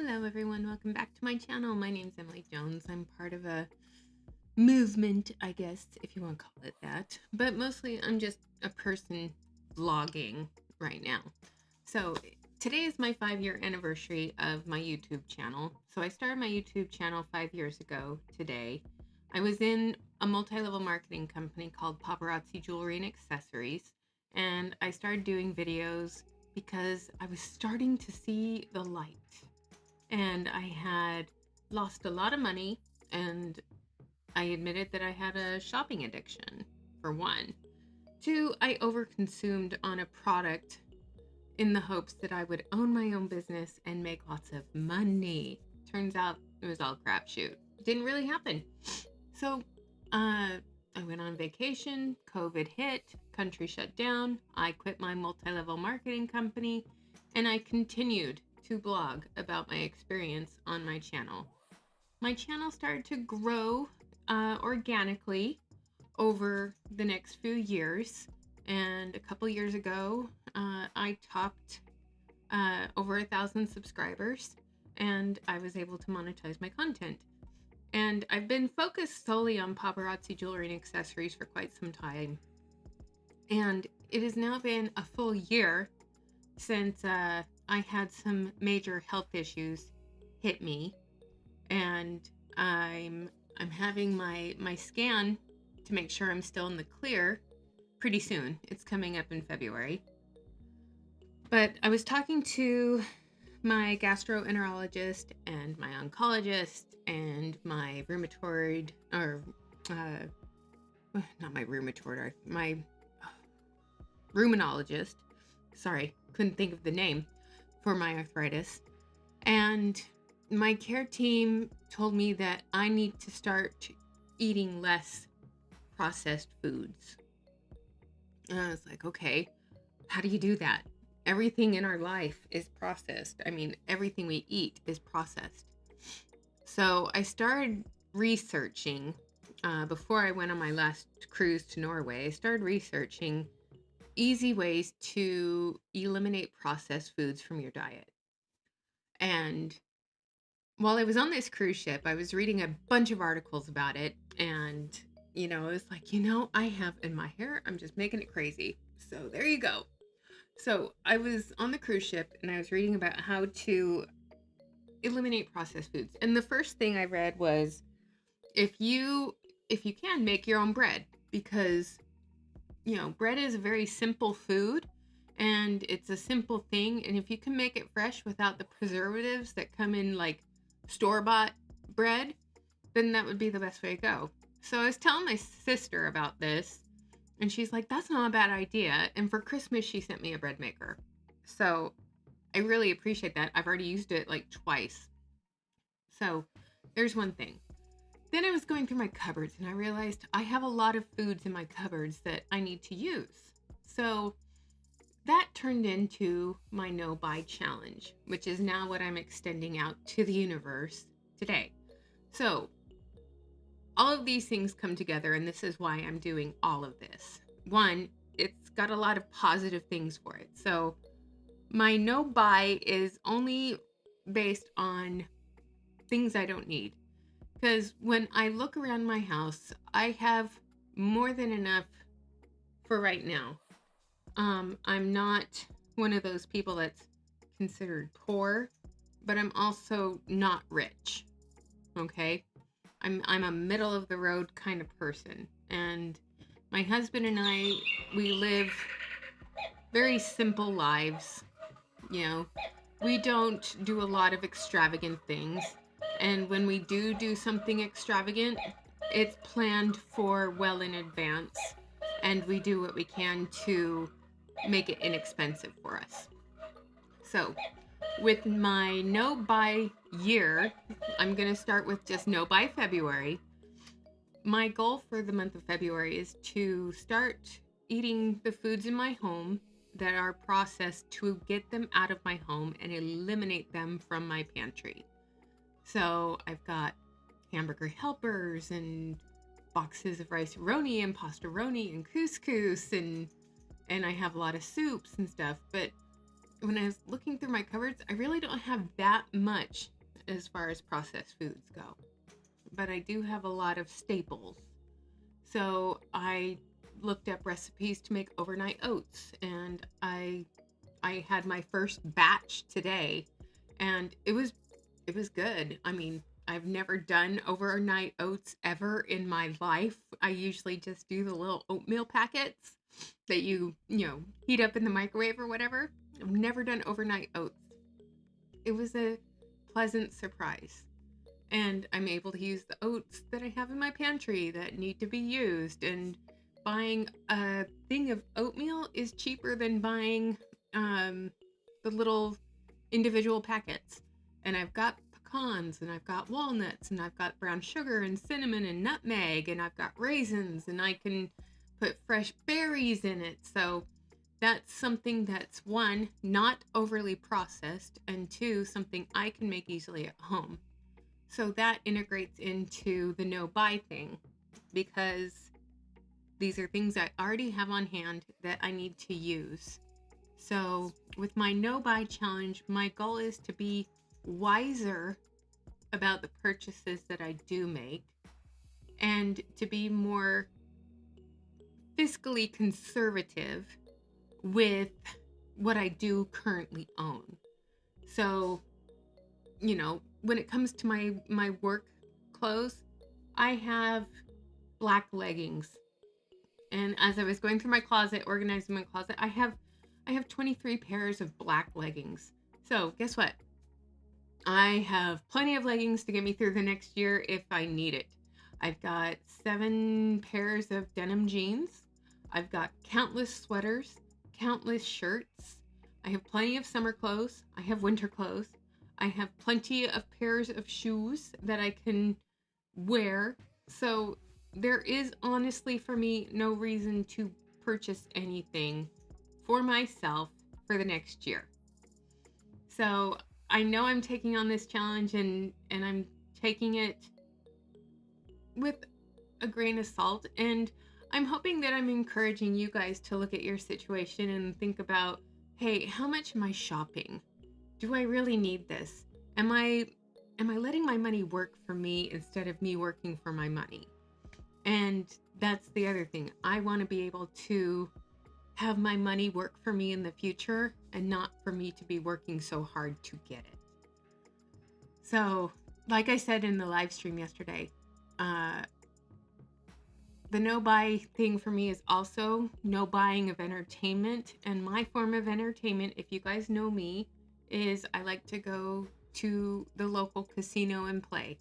Hello everyone, welcome back to my channel. My name's Emily Jones. I'm part of a movement, I guess, if you want to call it that. But mostly I'm just a person vlogging right now. So today is my 5-year anniversary of my YouTube channel. So I started my YouTube channel 5 years ago today. I was in a multi-level marketing company called Paparazzi Jewelry and Accessories. And I started doing videos because I was starting to see the light. And I had lost a lot of money, and I admitted that I had a shopping addiction, for one. Two, I overconsumed on a product in the hopes that I would own my own business and make lots of money. Turns out it was all crapshoot. Didn't really happen. So I went on vacation, COVID hit, country shut down, I quit my multi-level marketing company, and I continued to blog about my experience on my channel. My channel started to grow organically over the next few years, and a couple years ago I topped over 1,000 subscribers, and I was able to monetize my content. And I've been focused solely on paparazzi jewelry and accessories for quite some time, and it has now been a full year since I had some major health issues hit me, and I'm having my scan to make sure I'm still in the clear pretty soon. It's coming up in February. But I was talking to my gastroenterologist and my oncologist and my rheumatoid, or not my rheumatoid, my rheumatologist. Sorry, couldn't think of the name for my arthritis. And my care team told me that I need to start eating less processed foods. And I was like, okay, how do you do that? Everything in our life is processed. I mean, everything we eat is processed. So I started researching, before I went on my last cruise to Norway, I started researching easy ways to eliminate processed foods from your diet. And while I was on this cruise ship, I was reading a bunch of articles about it, and it was like, I have in my hair, I'm just making it crazy. So there you go. So I was on the cruise ship and I was reading about how to eliminate processed foods. And the first thing I read was, if you can, make your own bread, because bread is a very simple food and it's a simple thing, and if you can make it fresh without the preservatives that come in like store-bought bread, then that would be the best way to go. So I was telling my sister about this, and she's like, that's not a bad idea. And for Christmas, she sent me a bread maker. So I really appreciate that. I've already used it like twice. So there's one thing. Then I was going through my cupboards and I realized I have a lot of foods in my cupboards that I need to use. So that turned into my no buy challenge, which is now what I'm extending out to the universe today. So all of these things come together, and this is why I'm doing all of this. One, it's got a lot of positive things for it. So my no buy is only based on things I don't need. Because when I look around my house, I have more than enough for right now. I'm not one of those people that's considered poor, but I'm also not rich. Okay? I'm a middle of the road kind of person. And my husband and I, we live very simple lives. We don't do a lot of extravagant things. And when we do something extravagant, it's planned for well in advance. And we do what we can to make it inexpensive for us. So with my no buy year, I'm going to start with just no buy February. My goal for the month of February is to start eating the foods in my home that are processed, to get them out of my home and eliminate them from my pantry. So I've got hamburger helpers and boxes of rice-a-roni and pasta-roni and couscous, and I have a lot of soups and stuff. But when I was looking through my cupboards, I really don't have that much as far as processed foods go, but I do have a lot of staples. So I looked up recipes to make overnight oats, and I had my first batch today, and it was good. I mean, I've never done overnight oats ever in my life. I usually just do the little oatmeal packets that you heat up in the microwave or whatever. I've never done overnight oats. It was a pleasant surprise. And I'm able to use the oats that I have in my pantry that need to be used. And buying a thing of oatmeal is cheaper than buying the little individual packets. And I've got pecans, and I've got walnuts, and I've got brown sugar and cinnamon and nutmeg, and I've got raisins, and I can put fresh berries in it. So that's something that's, one, not overly processed, and two, something I can make easily at home. So that integrates into the no buy thing, because these are things I already have on hand that I need to use. So with my no buy challenge, my goal is to be wiser about the purchases that I do make, and to be more fiscally conservative with what I do currently own. So, when it comes to my work clothes, I have black leggings. And as I was going through my closet, organizing my closet, I have 23 pairs of black leggings. So, guess what? I have plenty of leggings to get me through the next year if I need it. I've got 7 pairs of denim jeans. I've got countless sweaters, countless shirts. I have plenty of summer clothes. I have winter clothes. I have plenty of pairs of shoes that I can wear. So there is honestly for me no reason to purchase anything for myself for the next year. So I know I'm taking on this challenge, and I'm taking it with a grain of salt, and I'm hoping that I'm encouraging you guys to look at your situation and think about, hey, how much am I shopping? Do I really need this? Am I letting my money work for me instead of me working for my money? And that's the other thing. I want to be able to have my money work for me in the future, and not for me to be working so hard to get it. So, like I said in the live stream yesterday, the no buy thing for me is also no buying of entertainment. And my form of entertainment, if you guys know me, is I like to go to the local casino and play.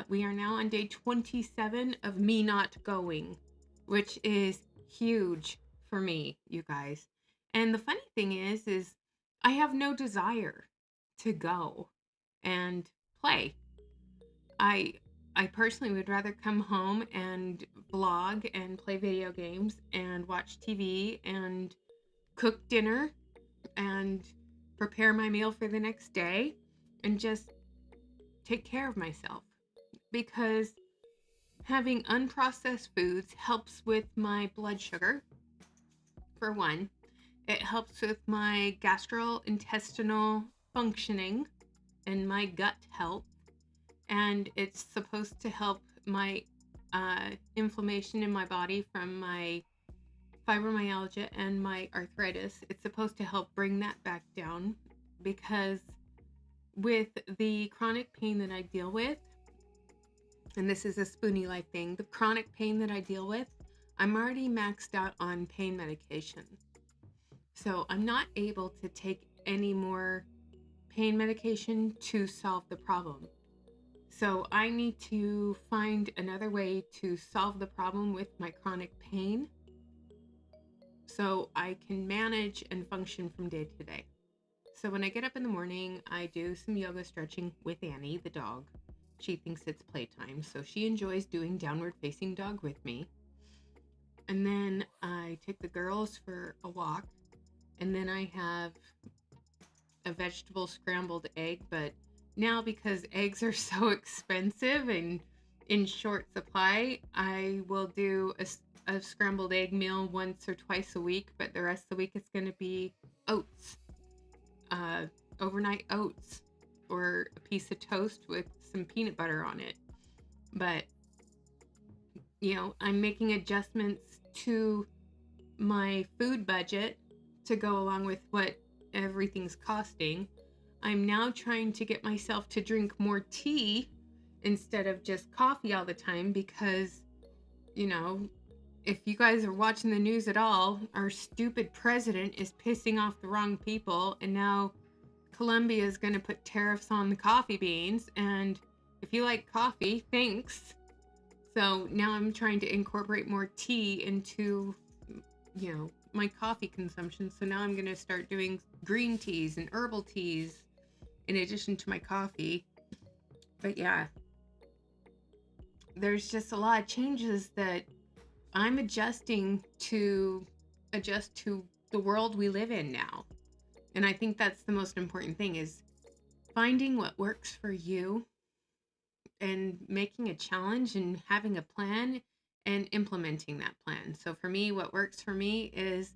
We are now on day 27 of me not going, which is huge for me, you guys. And the funny thing is I have no desire to go and play. I personally would rather come home and vlog and play video games and watch TV and cook dinner and prepare my meal for the next day and just take care of myself, because having unprocessed foods helps with my blood sugar, for one. It helps with my gastrointestinal functioning and my gut health. And it's supposed to help my inflammation in my body from my fibromyalgia and my arthritis. It's supposed to help bring that back down, because with the chronic pain that I deal with, and this is a Spoonie Life thing, the chronic pain that I deal with, I'm already maxed out on pain medication. So I'm not able to take any more pain medication to solve the problem. So I need to find another way to solve the problem with my chronic pain, so I can manage and function from day to day. So when I get up in the morning, I do some yoga stretching with Annie, the dog. She thinks it's playtime, so she enjoys doing downward facing dog with me. And then I take the girls for a walk, and then I have a vegetable scrambled egg. But now, because eggs are so expensive and in short supply, I will do a scrambled egg meal once or twice a week, but the rest of the week it's going to be oats, overnight oats, or a piece of toast with some peanut butter on it. But, I'm making adjustments to my food budget to go along with what everything's costing. I'm now trying to get myself to drink more tea instead of just coffee all the time because, if you guys are watching the news at all, our stupid president is pissing off the wrong people, and now Colombia is going to put tariffs on the coffee beans. And if you like coffee, thanks. So now I'm trying to incorporate more tea into, my coffee consumption. So now I'm going to start doing green teas and herbal teas in addition to my coffee. But yeah, there's just a lot of changes that I'm adjusting to the world we live in now. And I think that's the most important thing, is finding what works for you and making a challenge and having a plan and implementing that plan. So for me, what works for me is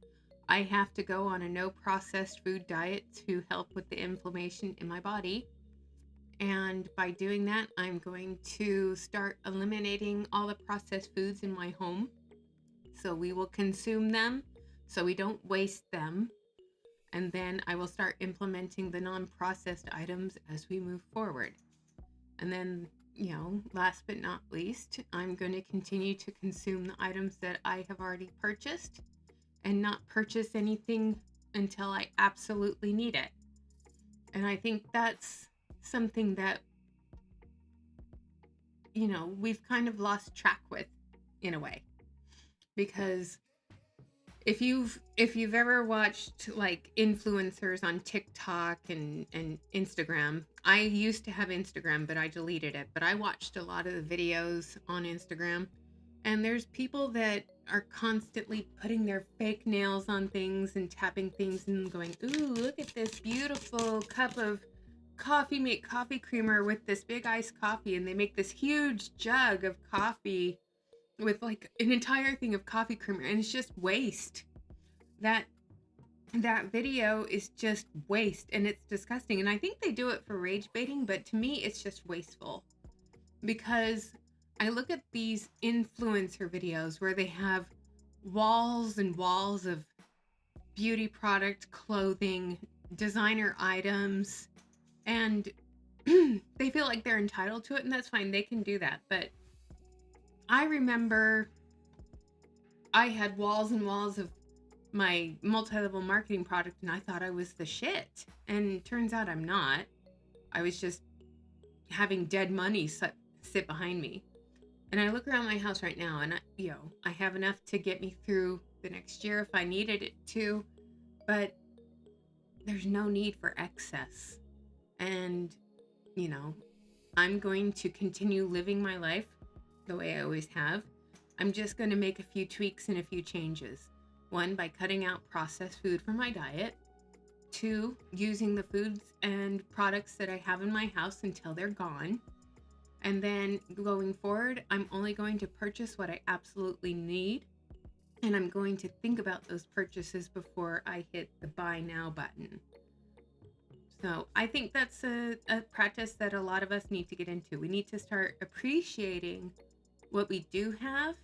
I have to go on a no processed food diet to help with the inflammation in my body. And by doing that, I'm going to start eliminating all the processed foods in my home. So we will consume them so we don't waste them. And then I will start implementing the non-processed items as we move forward. And then, last but not least, I'm going to continue to consume the items that I have already purchased and not purchase anything until I absolutely need it. And I think that's something that, we've kind of lost track with in a way. Because if you've ever watched like influencers on TikTok and Instagram, I used to have Instagram, but I deleted it. But I watched a lot of the videos on Instagram, and there's people that are constantly putting their fake nails on things and tapping things and going, ooh, look at this beautiful cup of coffee mate coffee creamer with this big iced coffee. And they make this huge jug of coffee with like an entire thing of coffee creamer, and it's just waste. That video is just waste, and it's disgusting. And I think they do it for rage baiting, but to me it's just wasteful, because I look at these influencer videos where they have walls and walls of beauty product, clothing, designer items, and they feel like they're entitled to it, and that's fine, they can do that. But I remember I had walls and walls of my multi-level marketing product, and I thought I was the shit. And turns out I'm not. I was just having dead money sit behind me. And I look around my house right now, and I have enough to get me through the next year if I needed it to, but there's no need for excess. And, I'm going to continue living my life the way I always have. I'm just going to make a few tweaks and a few changes. 1, by cutting out processed food from my diet. 2, using the foods and products that I have in my house until they're gone. And then going forward, I'm only going to purchase what I absolutely need. And I'm going to think about those purchases before I hit the buy now button. So I think that's a practice that a lot of us need to get into. We need to start appreciating what we do have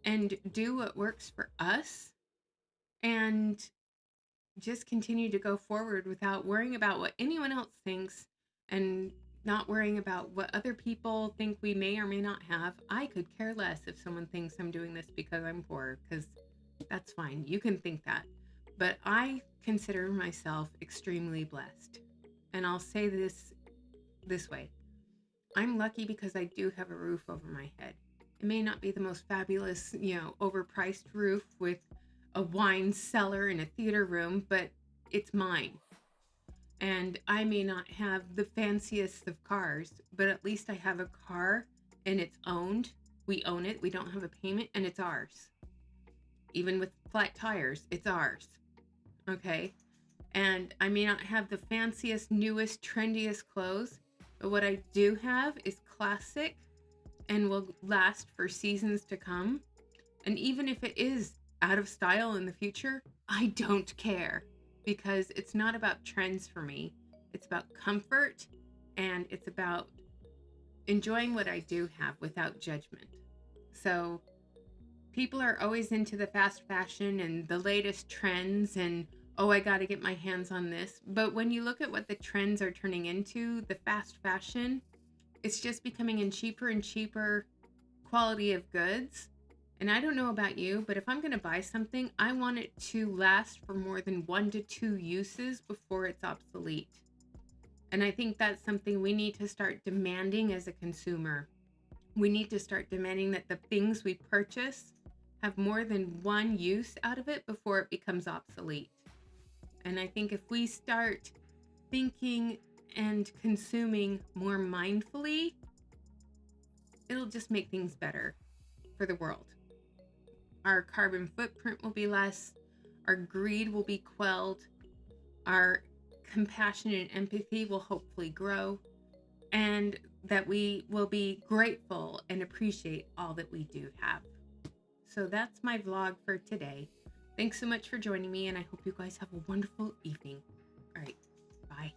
and do what works for us, and just continue to go forward without worrying about what anyone else thinks and not worrying about what other people think we may or may not have. I could care less if someone thinks I'm doing this because I'm poor, because that's fine. You can think that. But I consider myself extremely blessed. And I'll say this way. I'm lucky because I do have a roof over my head. It may not be the most fabulous, overpriced roof with a wine cellar and a theater room, but it's mine. And I may not have the fanciest of cars, but at least I have a car and it's owned. We own it. We don't have a payment, and it's ours. Even with flat tires, it's ours. Okay? And I may not have the fanciest, newest, trendiest clothes, but what I do have is classic and will last for seasons to come. And even if it is out of style in the future, I don't care, because it's not about trends for me. It's about comfort and it's about enjoying what I do have without judgment. So people are always into the fast fashion and the latest trends and, oh, I got to get my hands on this. But when you look at what the trends are turning into, the fast fashion, it's just becoming in cheaper and cheaper quality of goods. And I don't know about you, but if I'm going to buy something, I want it to last for more than 1 to 2 uses before it's obsolete. And I think that's something we need to start demanding as a consumer. We need to start demanding that the things we purchase have more than one use out of it before it becomes obsolete. And I think if we start thinking and consuming more mindfully, it'll just make things better for the world. Our carbon footprint will be less, our greed will be quelled, our compassion and empathy will hopefully grow, and that we will be grateful and appreciate all that we do have. So that's my vlog for today. Thanks so much for joining me, and I hope you guys have a wonderful evening. All right, bye.